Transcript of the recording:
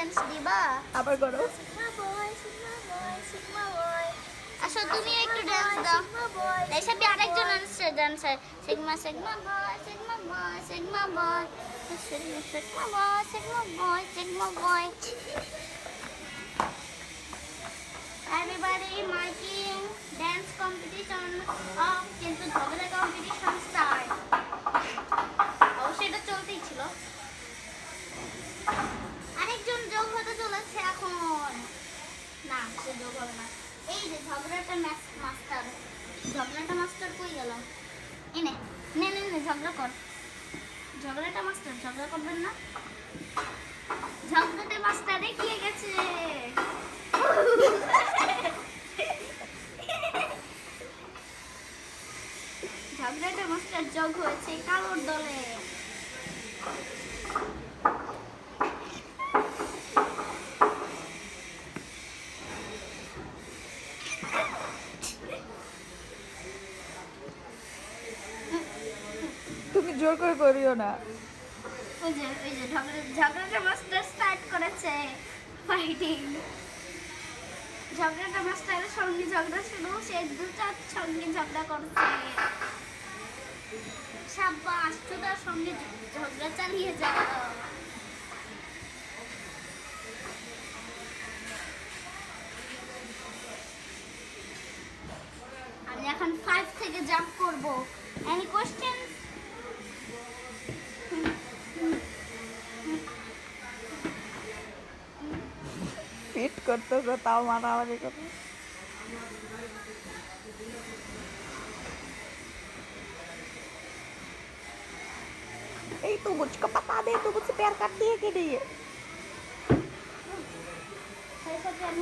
Dance দিবা? আবার করো। সিগমা বয়, সিগমা বয়, সিগমা বয়। আসো তুমি একটু ড্যান্স দাও। এসবই আরেকজন ডান্সার। সিগমা সিগমা বয়, সিগমা বয়, সিগমা বয়, সিগমা বয়, সিগমা বয়, সিগমা বয়। Everybody marking dance competition off, কিন্তু ঝগড়া competition start. অবশ্যই এটা চলতেই ছিল। আরেকজন যোগ হতে চলেছে এখন। না, সে যোগ হবে না। এই যে ঝগড়াটা মাস্টার। ঝগড়াটা মাস্টার কই গেল? এনে নে নে নে ঝগড়া কর। ঝগড়াটা মাস্টার ঝগড়া করবেন না? ঝগড়াটা মাস্টার এগিয়ে গেছে। ঝগড়াটা মাস্টার যোগ হয়েছে কালোর দলে। তুমি জোর করে করিও না। ওই যে ঝগড়াটা মাস্টার স্টার্ট করেছে ফাইটিং। ঝগড়াটা মাস্টারের সঙ্গে ঝগড়া শুরু, সে দুটার সঙ্গে ঝগড়া করছে। সাব্বাস, দুটার সঙ্গে ঝগড়া চালিয়ে যাও। আমি এখন 5 থেকে জাম্প করব। Any question? ফিট করতেছে তাও মারামারি করো। এই তো मुझको बता दे, तू मुझसे प्यार करती है कि नहीं है?